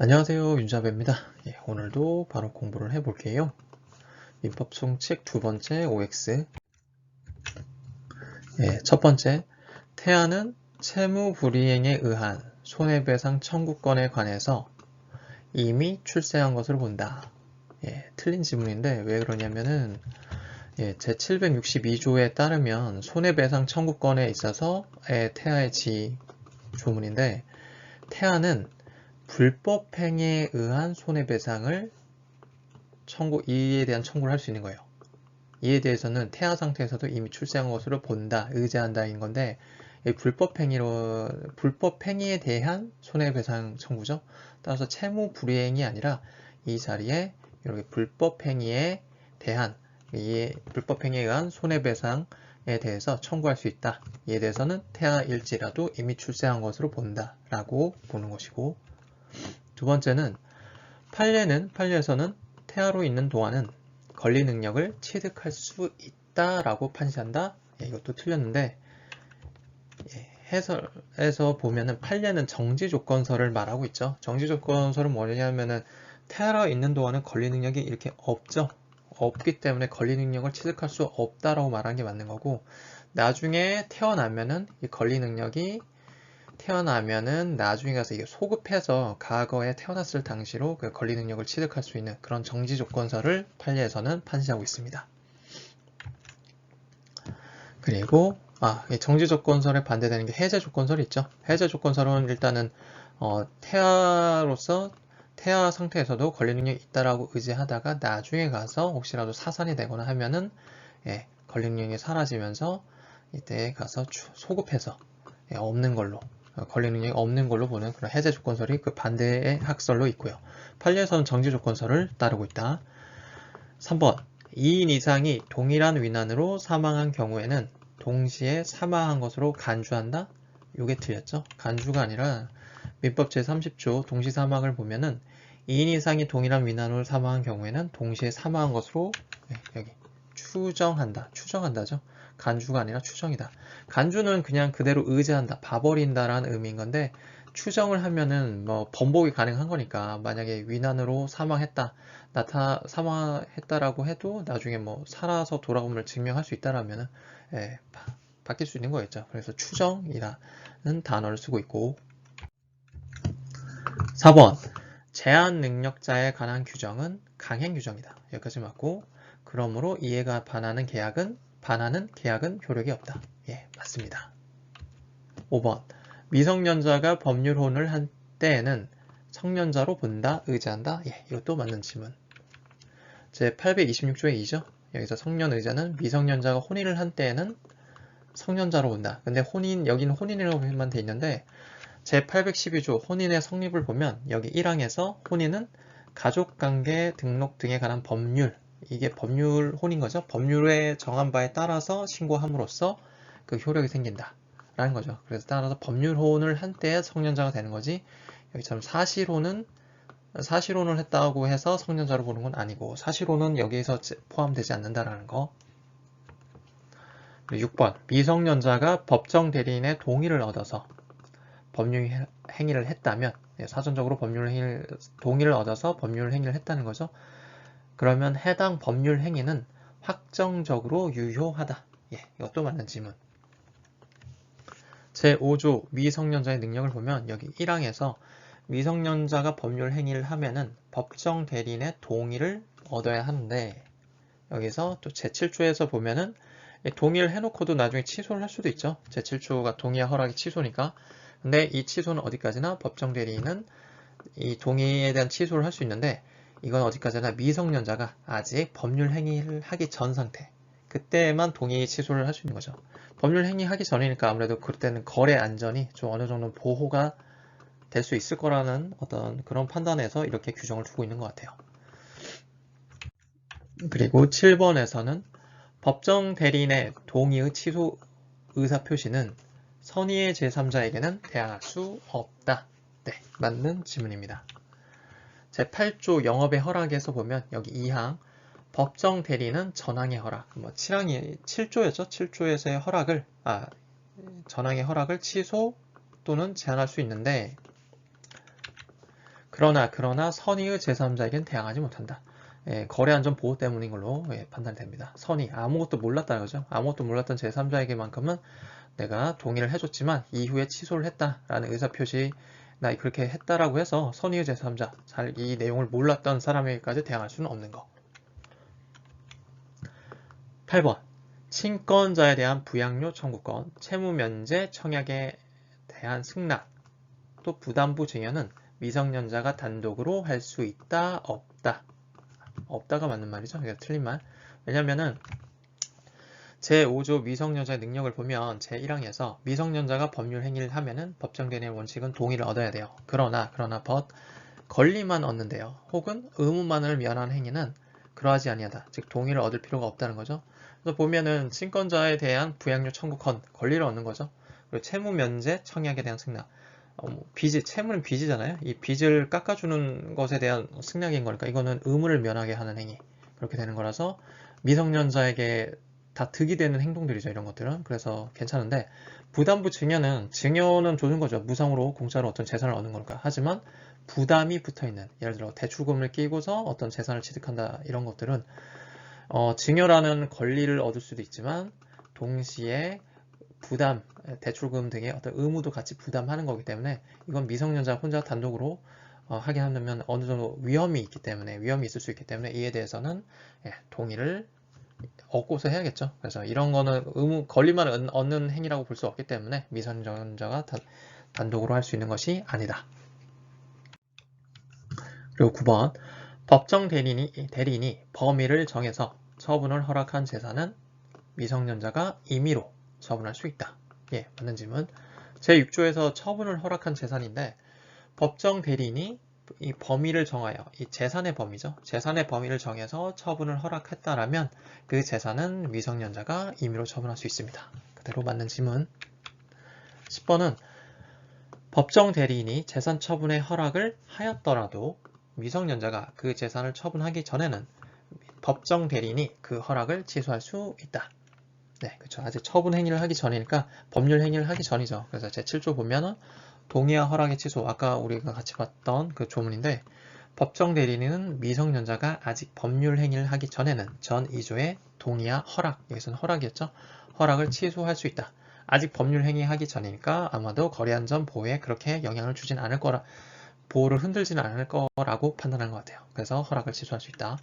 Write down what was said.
안녕하세요, 윤자배입니다. 오늘도 바로 공부를 해볼게요. 민법 총칙 두 번째 OX. 첫 번째, 태아는 채무 불이행에 의한 손해배상 청구권에 관해서 이미 출세한 것으로 본다. 틀린 지문인데 왜 그러냐면은 제762조에 따르면 손해배상 청구권에 있어서의 태아의 조문인데, 태아는 불법행위에 의한 손해배상을 이에 대한 청구를 할 수 있는 거예요. 이에 대해서는 태아 상태에서도 이미 출세한 것으로 본다, 의지한다인 건데, 불법행위에 대한 손해배상 청구죠. 따라서 채무 불이행이 아니라 이 자리에 이렇게 불법행위에 의한 손해배상에 대해서 청구할 수 있다. 이에 대해서는 태아일지라도 이미 출세한 것으로 본다라고 보는 것이고, 두 번째는 판례에서는 태아로 있는 동안은 권리 능력을 취득할 수 있다라고 판시한다. 이것도 틀렸는데, 해설에서 보면은 판례는 정지조건서를 말하고 있죠. 정지조건서는 뭐냐면은 태아로 있는 동안은 권리 능력이 이렇게 없죠. 없기 때문에 권리 능력을 취득할 수 없다라고 말하는 게 맞는 거고, 나중에 태어나면은 이 권리 능력이 나중에 가서 이게 소급해서 과거에 태어났을 당시로 그 권리 능력을 취득할 수 있는 그런 정지 조건서를 판례에서는 판시하고 있습니다. 그리고 이 정지 조건설에 반대되는 게 해제 조건설이 있죠. 해제 조건설은 일단은 태아 상태에서도 권리 능력이 있다라고 의지하다가 나중에 가서 혹시라도 사산이 되거나 하면은 권리 능력이 사라지면서 이때 가서 소급해서 없는 걸로, 권리 능력이 없는 걸로 보는 그런 해제 조건설이 그 반대의 학설로 있고요. 판례에서는 정지 조건설을 따르고 있다. 3번, 2인 이상이 동일한 위난으로 사망한 경우에는 동시에 사망한 것으로 간주한다? 이게 틀렸죠? 간주가 아니라 민법 제30조 동시사망을 보면은 2인 이상이 동일한 위난으로 사망한 경우에는 동시에 사망한 것으로 여기 추정한다죠. 간주가 아니라 추정이다. 간주는 그냥 그대로 의지한다, 봐버린다라는 의미인 건데, 추정을 하면은 번복이 가능한 거니까, 만약에 위난으로 사망했다라고 해도 나중에 살아서 돌아옴을 증명할 수 있다라면은 바뀔 수 있는 거겠죠. 그래서 추정이라는 단어를 쓰고 있고, 4번, 제한 능력자에 관한 규정은 강행 규정이다. 여기까지 맞고, 그러므로 이해가 반하는 계약은 효력이 없다. 맞습니다. 5번, 미성년자가 법률혼을 한 때에는 성년자로 본다, 의지한다. 이것도 맞는 질문. 제 826조의 2죠. 여기서 성년의자는 미성년자가 혼인을 한 때에는 성년자로 본다. 근데 여기는 혼인이라고만 돼 있는데, 제 812조 혼인의 성립을 보면 여기 1항에서 혼인은 가족관계 등록 등에 관한 법률, 이게 법률 혼인 거죠. 법률에 정한 바에 따라서 신고함으로써 그 효력이 생긴다 라는 거죠. 그래서 따라서 법률혼을 한 때에 성년자가 되는 거지, 여기처럼 사실혼을 했다고 해서 성년자로 보는 건 아니고, 사실혼은 여기에서 포함되지 않는다라는 거. 6번, 미성년자가 법정 대리인의 동의를 얻어서 법률 행위를 했다면, 사전적으로 동의를 얻어서 법률 행위를 했다는 거죠. 그러면 해당 법률 행위는 확정적으로 유효하다. 이것도 맞는 지문. 제5조 미성년자의 능력을 보면 여기 1항에서 미성년자가 법률 행위를 하면은 법정 대리인의 동의를 얻어야 하는데, 여기서 또 제7조에서 보면은 동의를 해놓고도 나중에 취소를 할 수도 있죠. 제7조가 동의와 허락이 취소니까. 근데 이 취소는 어디까지나 법정 대리인은 이 동의에 대한 취소를 할 수 있는데, 이건 어디까지나 미성년자가 아직 법률 행위를 하기 전 상태, 그때만 동의 취소를 할 수 있는 거죠. 법률 행위 하기 전이니까 아무래도 그때는 거래 안전이 좀 어느 정도 보호가 될 수 있을 거라는 어떤 그런 판단에서 이렇게 규정을 두고 있는 것 같아요. 그리고 7번에서는 법정 대리인의 동의의 취소 의사표시는 선의의 제3자에게는 대항할 수 없다. 맞는 지문입니다. 제8조 영업의 허락에서 보면 여기 2항 법정 대리는 전항의 허락, 7조였죠. 7조에서의 전항의 허락을 취소 또는 제한할 수 있는데, 그러나 선의의 제3자에겐 대항하지 못한다. 예, 거래안전 보호 때문인 걸로 판단이 됩니다. 선의, 아무것도 몰랐다는 거죠. 아무것도 몰랐던 제3자에게만큼은 내가 동의를 해줬지만 이후에 취소를 했다라는 의사표시 나 그렇게 했다라고 해서 선의의 제3자, 잘 이 내용을 몰랐던 사람에게까지 대항할 수는 없는 거. 8번. 친권자에 대한 부양료 청구권, 채무면제 청약에 대한 승낙, 또 부담부 증여는 미성년자가 단독으로 할 수 있다, 없다. 없다가 맞는 말이죠. 이게 틀린 말. 왜냐면은 제5조 미성년자의 능력을 보면 제1항에서 미성년자가 법률 행위를 하면은 법정대리인의 원칙은 동의를 얻어야 돼요. 그러나 권리만 얻는데요. 혹은 의무만을 면한 행위는 그러하지 아니하다. 즉 동의를 얻을 필요가 없다는 거죠. 그래서 보면은 친권자에 대한 부양료 청구권, 권리를 얻는 거죠. 그리고 채무 면제, 청약에 대한 승낙. 채무는 빚이잖아요. 이 빚을 깎아주는 것에 대한 승낙인 거니까 이거는 의무를 면하게 하는 행위. 그렇게 되는 거라서 미성년자에게 다 득이 되는 행동들이죠. 이런 것들은. 그래서 괜찮은데 부담부 증여는 줘준 거죠. 무상으로 공짜로 어떤 재산을 얻는 거니까. 하지만 부담이 붙어있는, 예를 들어 대출금을 끼고서 어떤 재산을 취득한다, 이런 것들은 증여라는 권리를 얻을 수도 있지만 동시에 부담, 대출금 등의 어떤 의무도 같이 부담하는 거기 때문에 이건 미성년자 혼자 단독으로 하게 하려면 어느 정도 위험이 있을 수 있기 때문에 이에 대해서는 동의를 얻고서 해야겠죠. 그래서 이런 거는 권리만 얻는 행위라고 볼 수 없기 때문에 미성년자가 단독으로 할 수 있는 것이 아니다. 그리고 9번. 법정 대리인이 범위를 정해서 처분을 허락한 재산은 미성년자가 임의로 처분할 수 있다. 예, 맞는 질문. 제6조에서 처분을 허락한 재산인데 법정 대리인이 이 범위를 정하여, 이 재산의 범위죠. 재산의 범위를 정해서 처분을 허락했다라면 그 재산은 미성년자가 임의로 처분할 수 있습니다. 그대로 맞는 질문. 10번은 법정 대리인이 재산 처분의 허락을 하였더라도 미성년자가 그 재산을 처분하기 전에는 법정 대리인이 그 허락을 취소할 수 있다. 네, 그렇죠. 아직 처분 행위를 하기 전이니까 법률 행위를 하기 전이죠. 그래서 제7조 보면은 동의와 허락의 취소, 아까 우리가 같이 봤던 그 조문인데 법정 대리인은 미성년자가 아직 법률 행위를 하기 전에는 전 2조의 동의와 허락, 여기서는 허락이었죠. 허락을 취소할 수 있다. 아직 법률 행위 하기 전이니까 아마도 거래안전 보호에 그렇게 영향을 주진 않을 거라, 보호를 흔들지는 않을 거라고 판단한 것 같아요. 그래서 허락을 취소할 수 있다.